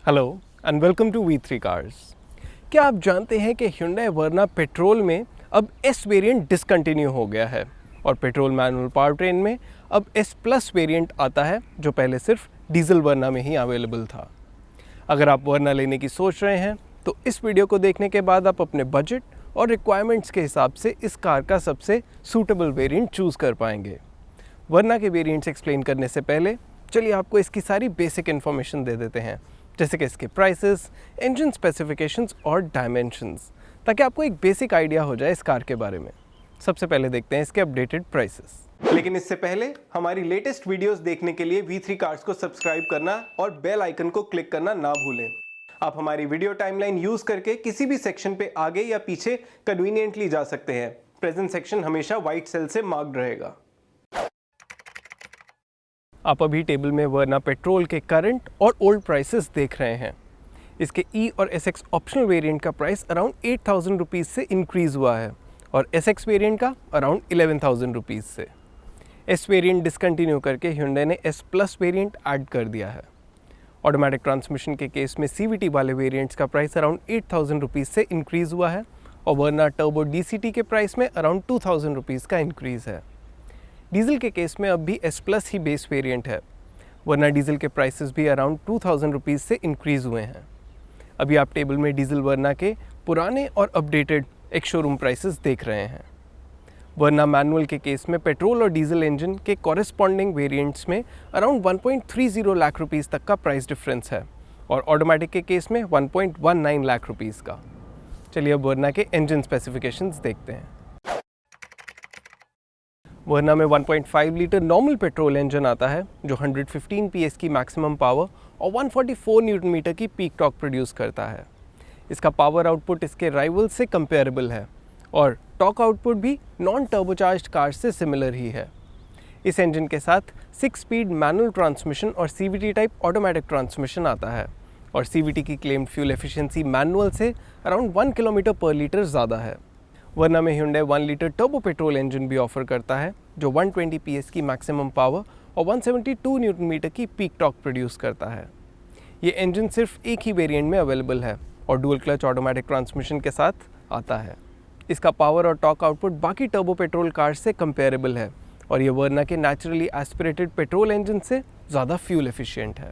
Hello and welcome to V3 cars. क्या आप जानते हैं कि Hyundai वर्ना पेट्रोल में अब S वेरिएंट डिसकंटिन्यू हो गया है और पेट्रोल मैनुअल पावर ट्रेन में अब S प्लस वेरिएंट आता है जो पहले सिर्फ डीजल वर्ना में ही अवेलेबल था। अगर आप वर्ना लेने की सोच रहे हैं तो इस वीडियो को देखने के बाद आप अपने बजट और रिक्वायरमेंट्स के हिसाब से इस कार का सबसे सूटेबल वेरिएंट चूज़ कर पाएंगे। वर्ना के वेरिएंट्स एक्सप्लेन करने से पहले चलिए आपको इसकी सारी बेसिक इन्फॉर्मेशन दे देते हैं, जैसे कि इसके प्राइसेस, इंजन स्पेसिफिकेशंस और डायमेंशंस, ताकि आपको एक बेसिक आइडिया हो जाए इस कार के बारे में। सबसे पहले देखते हैं इसके अपडेटेड प्राइसेस। लेकिन इससे पहले हमारी लेटेस्ट वीडियोस देखने के लिए V3 कार्स को सब्सक्राइब करना और बेल आइकन को क्लिक करना ना भूलें। आप हमारी वीडियो टाइमलाइन यूज करके किसी भी सेक्शन पे आगे या पीछे कन्वीनियंटली जा सकते हैं। प्रेजेंट सेक्शन हमेशा व्हाइट सेल से मार्क्ड रहेगा। आप अभी टेबल में वर्ना पेट्रोल के करंट और ओल्ड प्राइसेस देख रहे हैं। इसके E और SX ऑप्शनल वेरिएंट का प्राइस अराउंड 8,000 रुपीज़ से इंक्रीज हुआ है और SX वेरिएंट का अराउंड 11,000 रुपीज़ से। S वेरिएंट डिसकंटिन्यू करके Hyundai ने S प्लस वेरिएंट ऐड कर दिया है। ऑटोमेटिक ट्रांसमिशन के केस में CVT वाले वेरिएंट्स का प्राइस अराउंड 8,000 रुपीज़ से इंक्रीज हुआ है और वर्ना टर्बो DCT के प्राइस में अराउंड 2,000 रुपीज़ का इंक्रीज है। डीजल के केस में अब भी S प्लस ही बेस वेरिएंट है, वरना डीजल के प्राइसेस भी अराउंड 2,000 रुपीज़ से इंक्रीज हुए हैं। अभी आप टेबल में डीजल वर्ना के पुराने और अपडेटेड एक शोरूम प्राइसेस देख रहे हैं। वर्ना मैनुअल के केस में पेट्रोल और डीजल इंजन के कॉरेस्पॉन्डिंग वेरिएंट्स में अराउंड 1.30 लाख रुपीज़ तक का प्राइस डिफरेंस है और ऑटोमेटिक के केस में 1.19 लाख रुपीज़ का। चलिए अब वर्ना के इंजन स्पेसिफिकेशंस देखते हैं। वर्ना में 1.5 लीटर नॉर्मल पेट्रोल इंजन आता है जो 115 PS की मैक्सिमम पावर और 144 न्यूटन मीटर की पीक टॉर्क प्रोड्यूस करता है। इसका पावर आउटपुट इसके राइवल से कंपेरेबल है और टॉर्क आउटपुट भी नॉन टर्बोचार्ज्ड कार से सिमिलर ही है। इस इंजन के साथ 6 स्पीड मैनुअल ट्रांसमिशन और CVT टाइप ऑटोमेटिक ट्रांसमिशन आता है और CVT की क्लेम्ड फ्यूल एफिशिएंसी मैनुअल से अराउंड 1 किलोमीटर पर लीटर ज़्यादा है। वर्ना में Hyundai 1 litre turbo petrol engine भी ऑफर करता है जो 120 PS की मैक्सिमम पावर और 172 न्यूटन मीटर की पीक टॉर्क प्रोड्यूस करता है। ये इंजन सिर्फ एक ही वेरिएंट में अवेलेबल है और डुअल क्लच ऑटोमेटिक ट्रांसमिशन के साथ आता है। इसका पावर और टॉर्क आउटपुट बाकी टर्बो पेट्रोल कार्स से कंपेरेबल है और ये वर्ना के नेचुरली एस्पिरेटेड पेट्रोल इंजन से ज़्यादा फ्यूल एफिशिएंट है।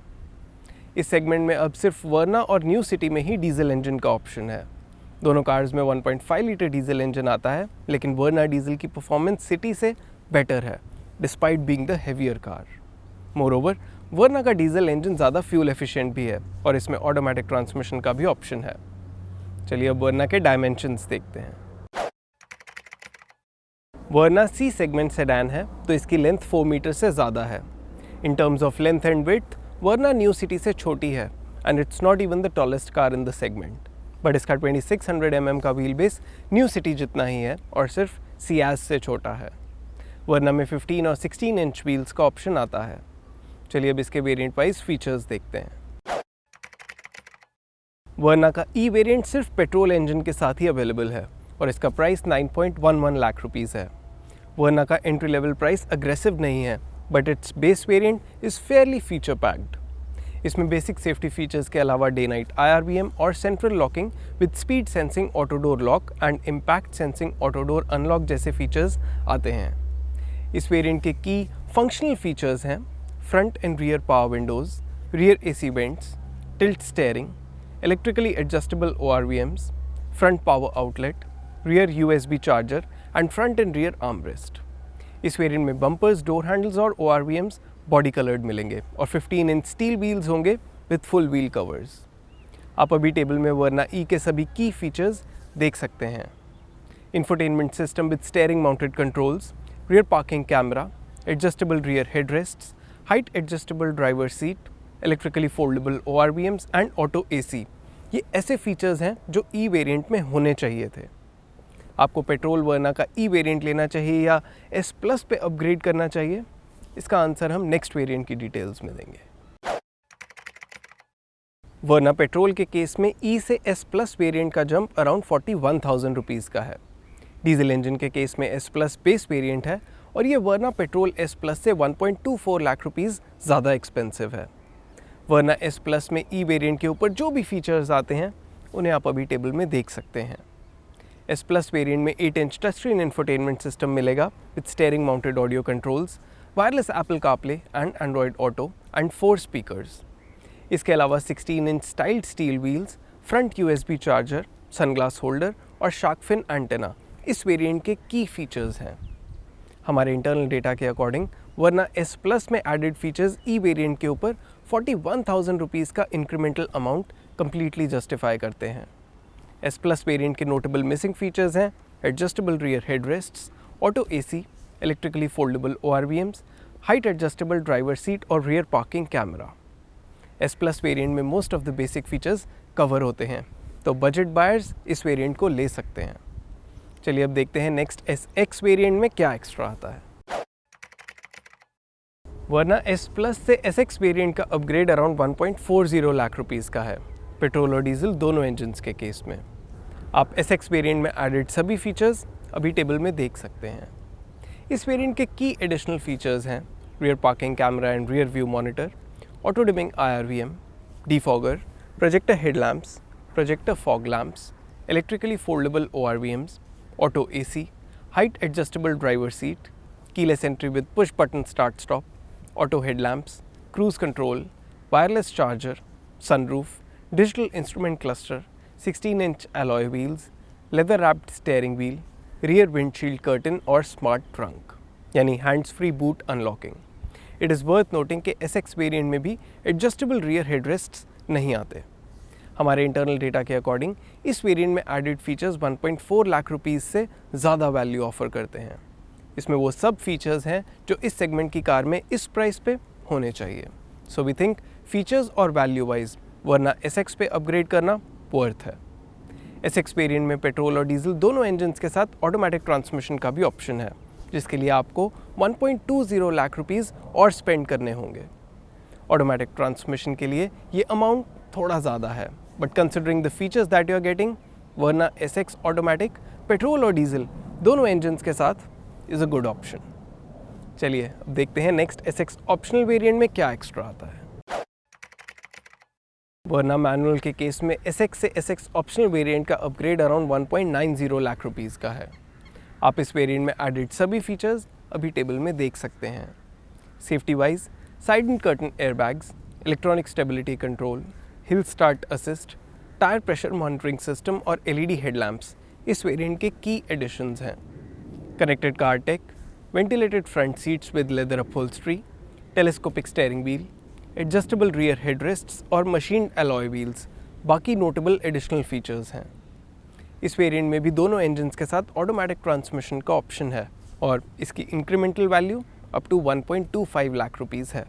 इस सेगमेंट में अब सिर्फ वर्ना और न्यू सिटी में ही डीजल इंजन का ऑप्शन है। दोनों कार्स में 1.5 लीटर डीजल इंजन आता है, लेकिन वर्ना डीजल की परफॉर्मेंस सिटी से बेटर है despite being the heavier car. Moreover Verna का डीजल इंजन ज़्यादा फ्यूल एफिशिएंट भी है और इसमें ऑटोमेटिक ट्रांसमिशन का भी ऑप्शन है। चलिए अब वर्ना के डायमेंशंस देखते हैं। वर्ना C सेगमेंट सेडान है तो इसकी लेंथ 4 मीटर से ज़्यादा है। In terms of length and width Verna new city से छोटी है and it's not even the tallest car in the segment, but इसका 2600 mm का व्हील बेस न्यू सिटी जितना ही है और सिर्फ सियाज से छोटा है। वर्ना में 15 और 16 इंच व्हील्स का ऑप्शन आता है। चलिए अब इसके वेरिएंट वाइज फीचर्स देखते हैं। वर्ना का E वेरिएंट सिर्फ पेट्रोल इंजन के साथ ही अवेलेबल है और इसका प्राइस 9.11 लाख रुपीज़ है। वर्ना का एंट्री लेवल प्राइस अग्रेसिव नहीं है, but it's base variant is Fairlie feature packed. इसमें बेसिक सेफ्टी फीचर्स के अलावा डे नाइट IRBM और central locking with speed sensing auto door lock and impact sensing auto door unlock जैसे features आते हैं। इस वेरिएंट के की फंक्शनल फीचर्स हैं front end rear power Windows, rear AC vents, tilt steering, electrically adjustable ORVMs, front power outlet, rear USB charger and front end rear armrest. इस variant में bumpers, door handles और ORVMs body coloured मिलेंगे और 15 inch steel wheels होंगे with full wheel covers. आप अभी table में वर्ना E के सभी की फीचर्स देख सकते हैं। Infotainment system with steering mounted controls, rear parking camera, adjustable rear headrests, height adjustable driver seat, electrically foldable ORVMs and auto AC, ये ऐसे फीचर्स हैं जो E वेरिएंट में होने चाहिए थे। आपको पेट्रोल वर्ना का E वेरिएंट लेना चाहिए या S प्लस पे अपग्रेड करना चाहिए? इसका आंसर हम नेक्स्ट वेरिएंट की डिटेल्स में देंगे। वर्ना पेट्रोल के केस में E से S प्लस वेरिएंट का जंप अराउंड 41,000 रुपीज़ का है। डीजल इंजन के केस में S प्लस बेस वेरिएंट है और ये वर्ना पेट्रोल S प्लस से 1.24 लाख रुपीज़ ज़्यादा एक्सपेंसिव है। वरना S प्लस में E वेरिएंट के ऊपर जो भी फीचर्स आते हैं उन्हें आप अभी टेबल में देख सकते हैं। S प्लस वेरिएंट में 8 inch touch screen infotainment system मिलेगा with steering mounted audio controls, wireless Apple CarPlay and Android Auto and 4 speakers. इसके अलावा 16 inch styled steel wheels, front USB charger, sunglass holder और shark fin antenna इस variant के की features हैं। हमारे internal data के अकॉर्डिंग वरना S प्लस में एडेड फीचर्स E वेरिएंट के ऊपर 41,000 रुपीज़ का इंक्रीमेंटल अमाउंट कंप्लीटली जस्टिफाई करते हैं। S प्लस वेरिएंट के नोटेबल मिसिंग फीचर्स हैं adjustable rear headrests, auto AC, electrically foldable ORVMs, height adjustable driver seat और rear parking camera. S plus variant में most of the basic features cover होते हैं, तो budget buyers इस variant को ले सकते हैं। चलिए अब देखते हैं नेक्स्ट SX वेरिएंट में क्या एक्स्ट्रा आता है। वरना S प्लस से SX वेरिएंट का अपग्रेड अराउंड 1.40 लाख रुपीज़ का है, पेट्रोल और डीजल दोनों इंजन्स के केस में। आप SX वेरिएंट में एडेड सभी फीचर्स अभी टेबल में देख सकते हैं। इस वेरिएंट के की एडिशनल फीचर्स हैं rear parking camera and rear view monitor, auto dimming IRVM, defogger, projector headlamps, projector fog lamps, electrically foldable ORVMs, auto AC, height adjustable driver seat, keyless entry with push button start stop, auto headlamps, cruise control, wireless charger, sunroof, digital instrument cluster, 16 inch alloy wheels, leather wrapped steering wheel, rear windshield curtain और smart trunk यानी hands free boot unlocking. It is worth noting कि SX variant में भी adjustable rear हेडरेस्ट्स नहीं आते। हमारे internal data के according इस वेरिएंट में एडेड फीचर्स 1.4 लाख रुपीज़ से ज़्यादा वैल्यू ऑफर करते हैं। इसमें वो सब फीचर्स हैं जो इस सेगमेंट की कार में इस प्राइस पे होने चाहिए। सो वी थिंक फीचर्स और वैल्यू वाइज वरना SX पे अपग्रेड करना वर्थ है। SX वेरिएंट में पेट्रोल और डीजल दोनों इंजन्स के साथ ऑटोमेटिक ट्रांसमिशन का भी ऑप्शन है, जिसके लिए आपको 1.20 लाख रुपीज़ और स्पेंड करने होंगे। ऑटोमेटिक ट्रांसमिशन के लिए ये अमाउंट थोड़ा ज़्यादा है, but considering the features that you are getting, Verna SX automatic petrol और डीजल दोनों इंजन्स के साथ इज़ अ गुड ऑप्शन। चलिए अब देखते हैं नेक्स्ट SX ऑप्शनल वेरिएंट में क्या एक्स्ट्रा आता है। वरना मैनुअल के केस में SX से SX ऑप्शनल वेरिएंट का अपग्रेड अराउंड 1.90 लाख रुपीज़ का है। आप इस वेरिएंट में एडेड सभी फीचर्स अभी टेबल में देख सकते हैं। Safety wise side and curtain airbags, electronic stability control, hill start assist, tyre pressure monitoring system और LED हेडलैम्प्स इस वेरिएंट के की एडिशंस हैं। Connected car tech, ventilated front seats with leather upholstery, telescopic steering wheel, adjustable rear headrests और machine alloy wheels बाकी notable additional features हैं। इस variant में भी दोनों इंजन्स के साथ ऑटोमेटिक ट्रांसमिशन का ऑप्शन है और इसकी incremental value up to 1.25 lakh rupees है।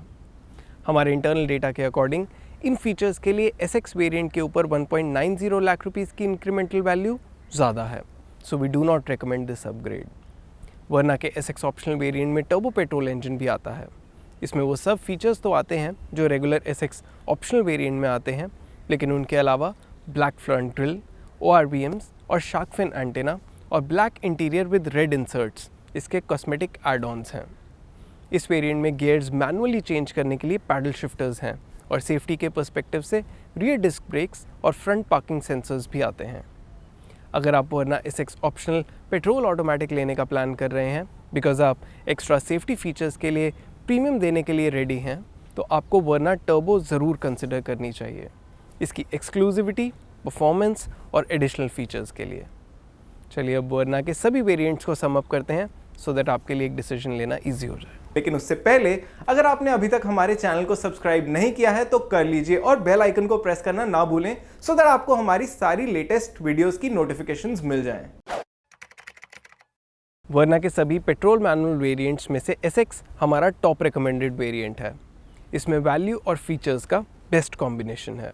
हमारे इंटरनल डेटा के अकॉर्डिंग इन फीचर्स के लिए SX वेरिएंट के ऊपर 1.90 लाख रुपीज़ की इंक्रीमेंटल वैल्यू ज़्यादा है, so we do not recommend this upgrade. Verna के SX ऑप्शनल वेरिएंट में टर्बो पेट्रोल इंजन भी आता है। इसमें वो सब फीचर्स तो आते हैं जो रेगुलर SX ऑप्शनल वेरिएंट में आते हैं, लेकिन उनके अलावा ब्लैक फ्रंट ग्रिल, ORVMs और शार्क फिन एंटेना और black interior with red inserts इसके कॉस्मेटिक एड-ऑन्स हैं। इस वेरिएंट में गियर्स मैनुअली चेंज करने के लिए पैडल शिफ्टर्स हैं और सेफ्टी के पर्सपेक्टिव से रियर डिस्क ब्रेक्स और फ्रंट पार्किंग सेंसर्स भी आते हैं। अगर आप वरना SX ऑप्शनल पेट्रोल ऑटोमेटिक लेने का प्लान कर रहे हैं बिकॉज आप एक्स्ट्रा सेफ्टी फीचर्स के लिए प्रीमियम देने के लिए रेडी हैं, तो आपको वरना टर्बो ज़रूर कंसिडर करनी चाहिए इसकी एक्सक्लूसिविटी, परफॉर्मेंस और एडिशनल फीचर्स के लिए। चलिए अब वरना के सभी वेरिएंट्स को सम अप करते हैं सो दैट आपके लिए एक डिसीजन लेना ईजी हो जाए। लेकिन उससे पहले अगर आपने अभी तक हमारे चैनल को सब्सक्राइब नहीं किया है तो कर लीजिए और बेल आइकन को प्रेस करना ना भूलें सो दैट आपको हमारी सारी लेटेस्ट वीडियोस की नोटिफिकेशंस मिल जाएं। वरना के सभी पेट्रोल मैनुअल वेरिएंट्स में से SX हमारा टॉप रिकमेंडेड वेरिएंट है। इसमें वैल्यू और फीचर्स का बेस्ट कॉम्बिनेशन है।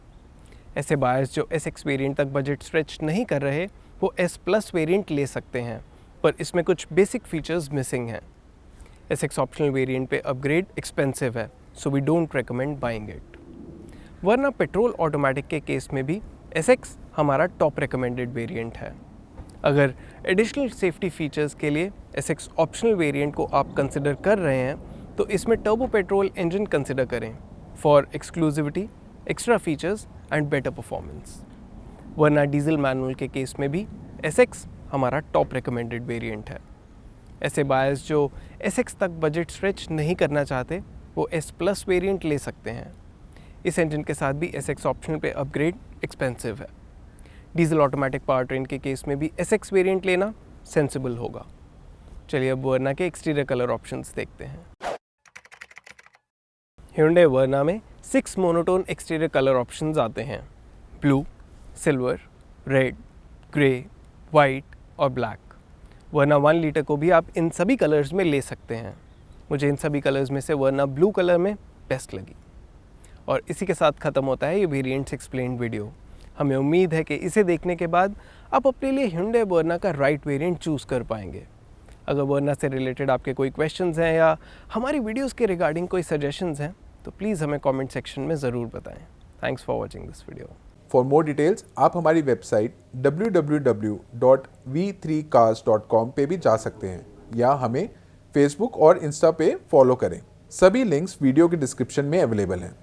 ऐसे बायर्स जो SX वेरिएंट तक बजट स्ट्रेच नहीं कर रहे वो S प्लस वेरिएंट ले सकते हैं, पर इसमें कुछ बेसिक फीचर्स मिसिंग हैं। SX ऑप्शनल वेरिएंट पे अपग्रेड एक्सपेंसिव है, so we don't recommend buying it. Verna petrol automatic के केस में भी SX हमारा टॉप रिकमेंडेड वेरिएंट है। अगर एडिशनल सेफ्टी फीचर्स के लिए SX ऑप्शनल वेरिएंट को आप कंसिडर कर रहे हैं तो इसमें टर्बो पेट्रोल इंजन कंसिडर करें for exclusivity extra features and better performance. वरना डीजल मैनुअल के केस में भी SX हमारा टॉप रिकमेंडेड वेरिएंट है। ऐसे बायर्स जो SX तक बजट स्ट्रेच नहीं करना चाहते वो S+ वेरिएंट ले सकते हैं। इस इंजन के साथ भी SX ऑप्शन पे अपग्रेड एक्सपेंसिव है। डीजल ऑटोमेटिक पावर ट्रेन के केस में भी SX वेरिएंट लेना सेंसिबल होगा। चलिए अब वर्ना के एक्सटीरियर कलर ऑप्शंस देखते हैं। Hyundai वर्ना में 6 मोनोटोन एक्सटीरियर कलर ऑप्शंस आते हैं: blue, silver, red, grey, white और ब्लैक। वर्ना 1 लीटर को भी आप इन सभी कलर्स में ले सकते हैं। मुझे इन सभी कलर्स में से वर्ना ब्लू कलर में बेस्ट लगी। और इसी के साथ ख़त्म होता है ये वेरिएंट्स एक्सप्लेन्ड वीडियो। हमें उम्मीद है कि इसे देखने के बाद आप अपने लिए Hyundai वर्ना का राइट वेरिएंट चूज़ कर पाएंगे। अगर वर्ना से रिलेटेड आपके कोई क्वेश्चंस हैं या हमारी वीडियोस के रिगार्डिंग कोई सजेशंस हैं तो प्लीज़ हमें कमेंट सेक्शन में ज़रूर बताएं। Thanks for watching this video. For more details आप हमारी वेबसाइट www.v3cars.com पे भी जा सकते हैं या हमें फेसबुक और इंस्टा पे फॉलो करें। सभी लिंक्स वीडियो के डिस्क्रिप्शन में अवेलेबल हैं।